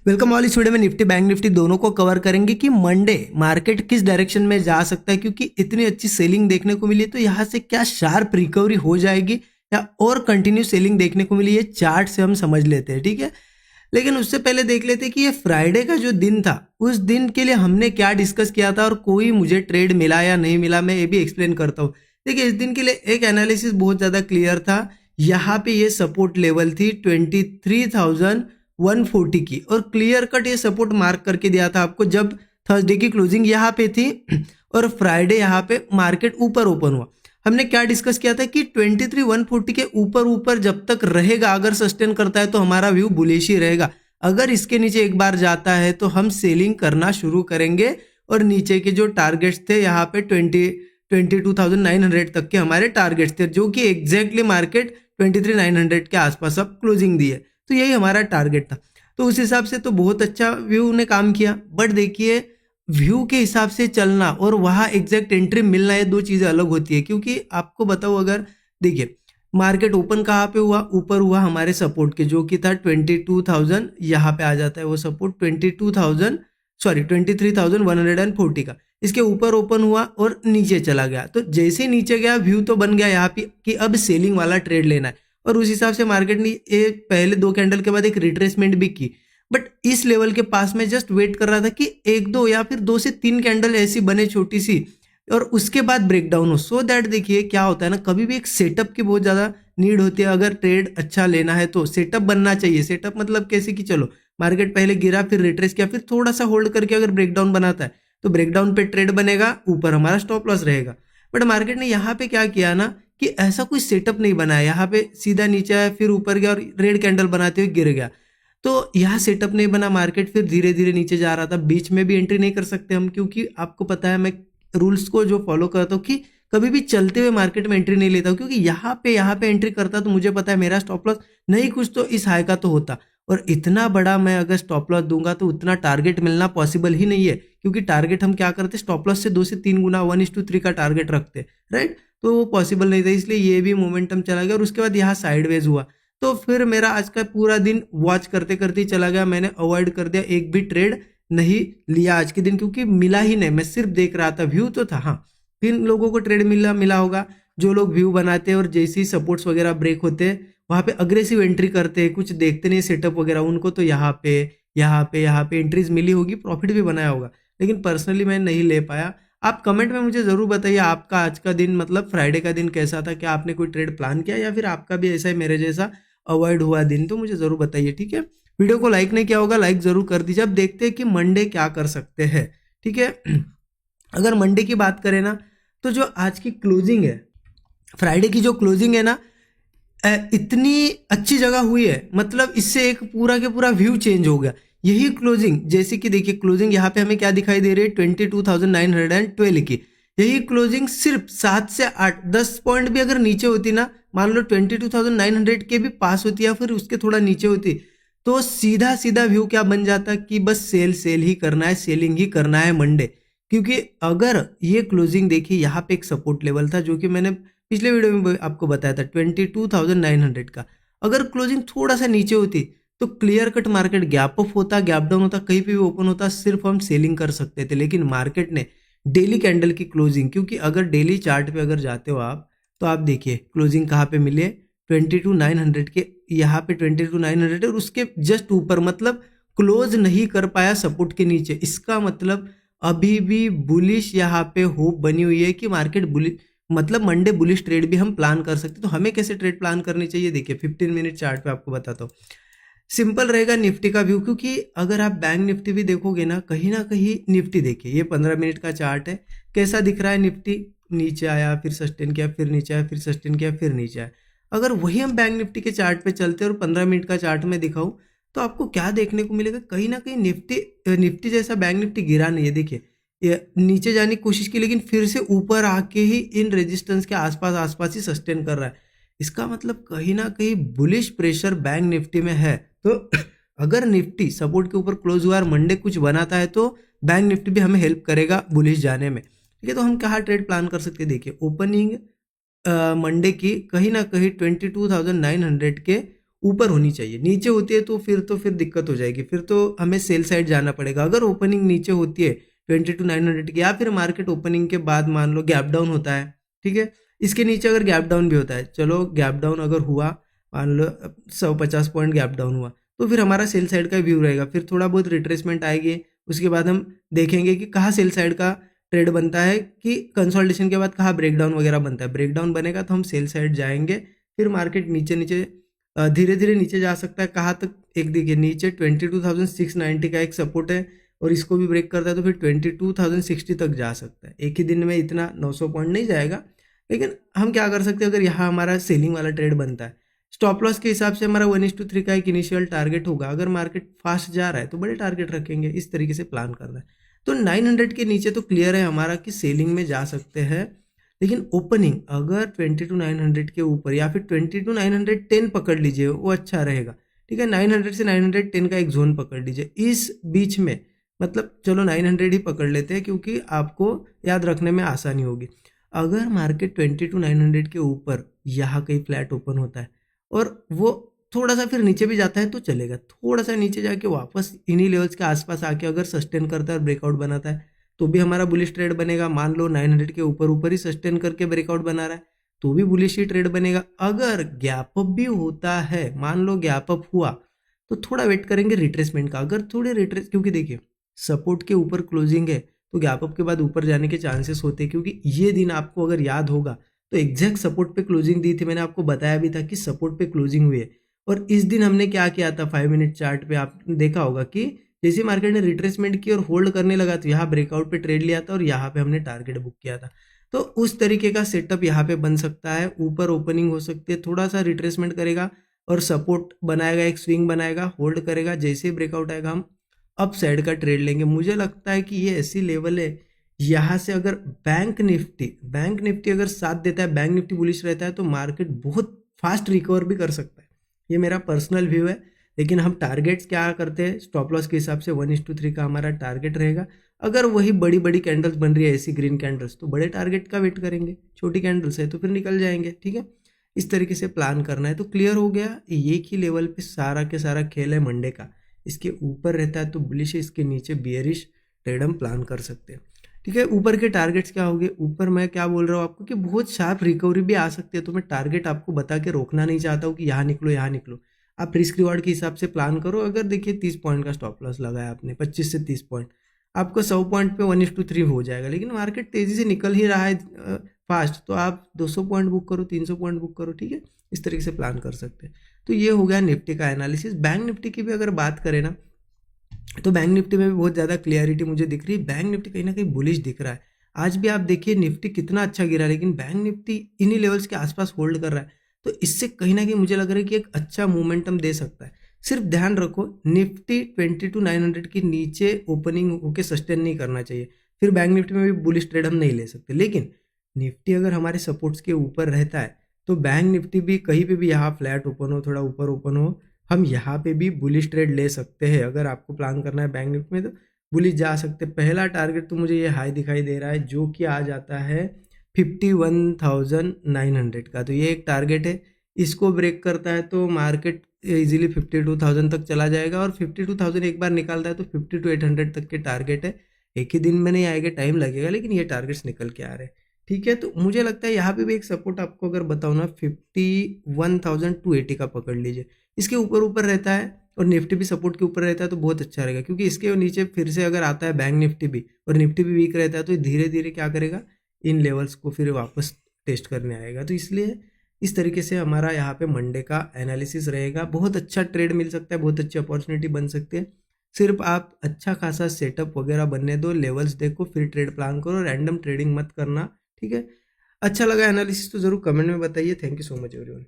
Welcome all. इस video में Nifty bank Nifty दोनों को कवर करेंगे कि मंडे मार्केट किस डायरेक्शन में जा सकता है, क्योंकि इतनी अच्छी सेलिंग देखने को मिली है तो यहाँ से क्या शार्प रिकवरी हो जाएगी या और कंटिन्यू सेलिंग देखने को मिली है, चार्ट से हम समझ लेते हैं। ठीक है, लेकिन उससे पहले देख लेते हैं कि ये फ्राइडे का जो दिन था उस दिन के लिए हमने क्या डिस्कस किया था और कोई मुझे ट्रेड मिला या नहीं मिला, मैं ये भी एक्सप्लेन करता हूँ। देखिए, इस दिन के लिए एक एनालिसिस बहुत ज़्यादा क्लियर था। यहाँ पे ये सपोर्ट लेवल थी 23,140 की और क्लियर कट ये सपोर्ट मार्क करके दिया था आपको जब थर्सडे की क्लोजिंग यहाँ पे थी और फ्राइडे यहाँ पे मार्केट ऊपर ओपन हुआ। हमने क्या डिस्कस किया था कि 23,140 के ऊपर जब तक रहेगा, अगर सस्टेन करता है तो हमारा व्यू बुलिश ही रहेगा। अगर इसके नीचे एक बार जाता है तो हम सेलिंग करना शुरू करेंगे और नीचे के जो टारगेट्स थे यहाँ पे 22,900 तक के हमारे टारगेट्स थे, जो कि एग्जैक्टली मार्केट 23,900 के आसपास अब क्लोजिंग दी है, तो यही हमारा टारगेट था। तो उस हिसाब से तो बहुत अच्छा व्यू ने काम किया। बट देखिए, व्यू के हिसाब से चलना और वहाँ एग्जैक्ट एंट्री मिलना, ये दो चीज़ें अलग होती है। क्योंकि आपको बताओ, अगर देखिए मार्केट ओपन कहाँ पे हुआ, ऊपर हुआ हमारे सपोर्ट के, जो कि था 22,000, यहाँ पे आ जाता है वो सपोर्ट 23,140 का। इसके ऊपर ओपन हुआ और नीचे चला गया। तो जैसे ही नीचे गया व्यू तो बन गया यहाँ पे कि अब सेलिंग वाला ट्रेड लेना है, और उस हिसाब से मार्केट ने पहले दो कैंडल के बाद एक रिट्रेसमेंट भी की। बट इस लेवल के पास में जस्ट वेट कर रहा था कि एक दो या फिर 2 से 3 कैंडल ऐसी बने छोटी सी और उसके बाद ब्रेकडाउन हो, सो दैट देखिए क्या होता है ना, कभी भी एक सेटअप की बहुत ज़्यादा नीड होती है। अगर ट्रेड अच्छा लेना है तो सेटअप बनना चाहिए। सेटअप मतलब कैसे कि चलो मार्केट पहले गिरा, फिर रिट्रेस किया, फिर थोड़ा सा होल्ड करके अगर ब्रेकडाउन बनाता है तो ब्रेकडाउन पे ट्रेड बनेगा, ऊपर हमारा स्टॉप लॉस रहेगा। बट मार्केट ने यहाँ पे क्या किया ना कि ऐसा कोई सेटअप नहीं बनाया। यहाँ पे सीधा नीचे आया, फिर ऊपर गया और रेड कैंडल बनाते हुए गिर गया। तो यहाँ सेटअप नहीं बना, मार्केट फिर धीरे धीरे नीचे जा रहा था। बीच में भी एंट्री नहीं कर सकते हम, क्योंकि आपको पता है मैं रूल्स को जो फॉलो करता हूँ कि कभी भी चलते हुए मार्केट में एंट्री नहीं लेता हूँ, क्योंकि यहाँ पे एंट्री करता तो मुझे पता है मेरा स्टॉप लॉस नहीं कुछ तो इस हाई का तो होता, और इतना बड़ा मैं अगर स्टॉप लॉस दूंगा तो उतना टारगेट मिलना पॉसिबल ही नहीं है। क्योंकि टारगेट हम क्या करते, स्टॉप लॉस से 2 से 3 गुना 1:3 का टारगेट रखते, राइट। तो वो पॉसिबल नहीं था, इसलिए ये भी मोमेंटम चला गया और उसके बाद यहाँ साइडवेज हुआ। तो फिर मेरा आज का पूरा दिन वॉच करते करते ही चला गया। मैंने अवॉइड कर दिया, एक भी ट्रेड नहीं लिया आज के दिन, क्योंकि मिला ही नहीं। मैं सिर्फ देख रहा था, व्यू तो था। हाँ, 3 लोगों को ट्रेड मिला होगा, जो लोग व्यू बनाते हैं और जैसे ही सपोर्ट्स वगैरह ब्रेक होते हैं वहाँ पे अग्रेसिव एंट्री करते हैं, कुछ देखते नहीं सेटअप वगैरह, उनको तो यहाँ पे एंट्रीज मिली होगी, प्रॉफिट भी बनाया होगा। लेकिन पर्सनली मैं नहीं ले पाया। आप कमेंट में मुझे ज़रूर बताइए आपका आज का दिन, मतलब फ्राइडे का दिन कैसा था। क्या आपने कोई ट्रेड प्लान किया या फिर आपका भी ऐसा ही मेरे जैसा अवॉइड हुआ दिन, तो मुझे ज़रूर बताइए। ठीक है, वीडियो को लाइक नहीं किया होगा, लाइक ज़रूर कर दीजिए। अब देखते हैं कि मंडे क्या कर सकते हैं। ठीक है, अगर मंडे की बात करें ना, तो जो आज की क्लोजिंग है, फ्राइडे की जो क्लोजिंग है ना, इतनी अच्छी जगह हुई है, मतलब इससे एक पूरा के पूरा व्यू चेंज हो गया। यही क्लोजिंग, जैसे कि देखिए क्लोजिंग यहाँ पे हमें क्या दिखाई दे रही है, 22,912 की। यही क्लोजिंग सिर्फ 7 से 8-10 पॉइंट भी अगर नीचे होती ना, मान लो 22,900 के भी पास होती या फिर उसके थोड़ा नीचे होती, तो सीधा सीधा व्यू क्या बन जाता कि बस सेल ही करना है, सेलिंग ही करना है मंडे। क्योंकि अगर ये क्लोजिंग देखिए, यहाँ पे एक सपोर्ट लेवल था जो कि मैंने पिछले वीडियो में आपको बताया था 22,900 का। अगर क्लोजिंग थोड़ा सा नीचे होती तो clear cut market gap up होता, गैप डाउन होता, कहीं पे भी ओपन होता, सिर्फ हम सेलिंग कर सकते थे। लेकिन मार्केट ने डेली कैंडल की क्लोजिंग, क्योंकि अगर डेली चार्ट पे अगर जाते हो आप, तो आप देखिए क्लोजिंग कहाँ पे मिली है, 22,900 के, यहाँ पे 22,900 और उसके जस्ट ऊपर, मतलब क्लोज नहीं कर पाया सपोर्ट के नीचे। इसका मतलब अभी भी बुलिश यहाँ पे होप बनी हुई है कि मार्केट बुलिश, मतलब मंडे बुलिश ट्रेड भी हम प्लान कर सकते। तो हमें कैसे ट्रेड प्लान करनी चाहिए, देखिए 15 मिनट चार्ट पे आपको बताता हूँ। सिंपल रहेगा निफ्टी का व्यू, क्योंकि अगर आप बैंक निफ्टी भी देखोगे ना कहीं निफ्टी देखिए, ये 15 मिनट का चार्ट है, कैसा दिख रहा है निफ्टी, नीचे आया, फिर सस्टेन किया, फिर नीचे आया, फिर सस्टेन किया, फिर नीचे आया। अगर वही हम बैंक निफ्टी के चार्ट पे चलते और 15 मिनट का चार्ट में दिखाऊं, तो आपको क्या देखने को मिलेगा, कहीं ना कहीं निफ्टी जैसा बैंक निफ्टी गिरा नहीं है। देखिए, ये नीचे जाने की कोशिश की, लेकिन फिर से ऊपर आके ही इन रेजिस्टेंस के आसपास ही सस्टेन कर रहा है। इसका मतलब कहीं ना कहीं बुलिश प्रेशर बैंक निफ्टी में है। तो अगर निफ्टी सपोर्ट के ऊपर क्लोज हुआ और मंडे कुछ बनाता है तो बैंक निफ्टी भी हमें हेल्प करेगा बुलिश जाने में। ठीक है, तो हम कहाँ ट्रेड प्लान कर सकते हैं, देखिए ओपनिंग मंडे की कहीं ना कहीं 22,900 के ऊपर होनी चाहिए। नीचे होती है तो फिर दिक्कत हो जाएगी, फिर तो हमें सेल साइड जाना पड़ेगा। अगर ओपनिंग नीचे होती है 22,900 की, या फिर मार्केट ओपनिंग के बाद मान लो गैप डाउन होता है, ठीक है, इसके नीचे अगर गैप डाउन भी होता है, चलो गैप डाउन अगर हुआ, मान लो 150 पॉइंट गैप डाउन हुआ, तो फिर हमारा सेल साइड का व्यू रहेगा। फिर थोड़ा बहुत रिट्रेसमेंट आएगी, उसके बाद हम देखेंगे कि कहाँ सेल साइड का ट्रेड बनता है, कि कंसोलिडेशन के बाद कहाँ ब्रेकडाउन वगैरह बनता है। ब्रेकडाउन बनेगा तो हम सेल साइड जाएंगे, फिर मार्केट नीचे नीचे धीरे धीरे नीचे जा सकता है। कहाँ तक, एक देखिए नीचे 22,690 का एक सपोर्ट है, और इसको भी ब्रेक करता है तो फिर 22,060 तक जा सकता है। एक ही दिन में इतना 900 पॉइंट नहीं जाएगा, लेकिन हम क्या कर सकते हैं, अगर यहाँ हमारा सेलिंग वाला ट्रेड बनता है, स्टॉप लॉस के हिसाब से हमारा 1:3 का एक इनिशियल टारगेट होगा। अगर मार्केट फास्ट जा रहा है तो बड़े टारगेट रखेंगे, इस तरीके से प्लान करना है। तो 900 के नीचे तो क्लियर है हमारा कि सेलिंग में जा सकते हैं, लेकिन ओपनिंग अगर 22,900 के ऊपर या फिर 22,910 पकड़ लीजिए, वो अच्छा रहेगा। ठीक है, 900 से 910 का एक जोन पकड़ लीजिए, इस बीच में, मतलब चलो 900 ही पकड़ लेते हैं क्योंकि आपको याद रखने में आसानी होगी। अगर मार्केट 22,900 के ऊपर यहाँ कहीं फ्लैट ओपन होता है और वो थोड़ा सा फिर नीचे भी जाता है तो चलेगा, थोड़ा सा नीचे जाके वापस इन्हीं लेवल्स के आसपास आके अगर सस्टेन करता है और ब्रेकआउट बनाता है तो भी हमारा बुलिश ट्रेड बनेगा। मान लो 900 के ऊपर ऊपर ही सस्टेन करके ब्रेकआउट बना रहा है तो भी बुलिश ही ट्रेड बनेगा। अगर गैप अप भी होता है, मान लो गैप अप हुआ, तो थोड़ा वेट करेंगे रिट्रेसमेंट का। अगर थोड़े रिट्रेस, क्योंकि देखिए सपोर्ट के ऊपर क्लोजिंग है तो गैप अप के बाद ऊपर जाने के चांसेस होते हैं, क्योंकि ये दिन आपको अगर याद होगा तो एग्जैक्ट सपोर्ट पे क्लोजिंग दी थी, मैंने आपको बताया भी था कि सपोर्ट पे क्लोजिंग हुई है। और इस दिन हमने क्या किया था, 5 मिनट चार्ट पे आपने देखा होगा कि जैसे मार्केट ने रिट्रेसमेंट की और होल्ड करने लगा तो यहाँ ब्रेकआउट पे ट्रेड लिया था और यहाँ पे हमने टारगेट बुक किया था। तो उस तरीके का सेटअप यहाँ पे बन सकता है। ऊपर ओपनिंग हो सकती है, थोड़ा सा रिट्रेसमेंट करेगा और सपोर्ट बनाएगा, एक स्विंग बनाएगा, होल्ड करेगा, जैसे ही ब्रेकआउट आएगा हम अप साइड का ट्रेड लेंगे। मुझे लगता है कि ये ऐसी लेवल है, यहाँ से अगर बैंक निफ्टी अगर साथ देता है, बैंक निफ्टी बुलिश रहता है तो मार्केट बहुत फास्ट रिकवर भी कर सकता है। ये मेरा पर्सनल व्यू है, लेकिन हम टारगेट्स क्या करते हैं, स्टॉप लॉस के हिसाब से 1:3 का हमारा टारगेट रहेगा। अगर वही बड़ी बड़ी कैंडल्स बन रही है, ऐसी ग्रीन कैंडल्स, तो बड़े टारगेट का वेट करेंगे, छोटी कैंडल्स है तो फिर निकल जाएंगे। ठीक है, इस तरीके से प्लान करना है। तो क्लियर हो गया, एक ही लेवल पे सारा के सारा खेल है मंडे का। इसके ऊपर रहता है तो बुलिश है, इसके नीचे बियरिश ट्रेड हम प्लान कर सकते हैं। ठीक है, ऊपर के टारगेट्स क्या होंगे, ऊपर मैं क्या बोल रहा हूँ आपको कि बहुत शार्प रिकवरी भी आ सकती है, तो मैं टारगेट आपको बता के रोकना नहीं चाहता हूँ कि यहाँ निकलो यहाँ निकलो। आप रिस्क रिवार्ड के हिसाब से प्लान करो। अगर देखिए 30 पॉइंट का स्टॉप लॉस लगाया आपने, 25 से 30 पॉइंट, आपको 100 पॉइंट पे 1:3 हो जाएगा। लेकिन मार्केट तेजी से निकल ही रहा है फास्ट, तो आप 200 पॉइंट बुक करो, 300 पॉइंट बुक करो। ठीक है, इस तरीके से प्लान कर सकते हैं। तो ये हो गया निफ्टी का एनालिसिस। बैंक निफ्टी की भी अगर बात करें ना, तो बैंक निफ्टी में भी बहुत ज़्यादा क्लियरिटी मुझे दिख रही है। बैंक निफ्टी कहीं ना कहीं बुलिश दिख रहा है। आज भी आप देखिए निफ्टी कितना अच्छा गिरा, लेकिन बैंक निफ्टी इन्हीं लेवल्स के आसपास होल्ड कर रहा है। तो इससे कहीं ना कहीं मुझे लग रहा है कि एक अच्छा मोमेंटम दे सकता है। सिर्फ ध्यान रखो, निफ्टी 22,900 के नीचे ओपनिंग होकर सस्टेन नहीं करना चाहिए, फिर बैंक निफ्टी में भी बुलिश ट्रेड हम नहीं ले सकते। लेकिन निफ्टी अगर हमारे सपोर्ट्स के ऊपर रहता है तो बैंक निफ्टी भी कहीं पे भी यहाँ फ्लैट ओपन हो, थोड़ा ऊपर ओपन हो, हम यहाँ पे भी बुलिश ट्रेड ले सकते हैं। अगर आपको प्लान करना है बैंक निफ्टी में तो बुलिश जा सकते हैं। पहला टारगेट तो मुझे ये हाई दिखाई दे रहा है, जो कि आ जाता है 51,900 का। तो ये एक टारगेट है, इसको ब्रेक करता है तो मार्केट इजीली 52,000 तक चला जाएगा। और 52,000 एक बार निकालता है तो 52,800 तक के टारगेट है। एक ही दिन में नहीं आएगा, टाइम लगेगा, लेकिन ये टारगेट्स निकल के आ रहे हैं। ठीक है, तो मुझे लगता है यहाँ पे भी एक सपोर्ट आपको अगर बताऊँ ना, 51,280 का पकड़ लीजिए। इसके ऊपर ऊपर रहता है और निफ्टी भी सपोर्ट के ऊपर रहता है तो बहुत अच्छा रहेगा, क्योंकि इसके नीचे फिर से अगर आता है बैंक निफ्टी भी और निफ्टी भी वीक रहता है तो धीरे धीरे क्या करेगा, इन लेवल्स को फिर वापस टेस्ट करने आएगा। तो इसलिए इस तरीके से हमारा यहाँ पे मंडे का एनालिसिस रहेगा। बहुत अच्छा ट्रेड मिल सकता है, बहुत अच्छी अपॉर्चुनिटी बन सकती है। सिर्फ आप अच्छा खासा सेटअप वगैरह बनने दो, लेवल्स देखो, फिर ट्रेड प्लान करो, रैंडम ट्रेडिंग मत करना। ठीक है, अच्छा लगा एनालिसिस तो जरूर कमेंट में बताइए। Thank you so much everyone.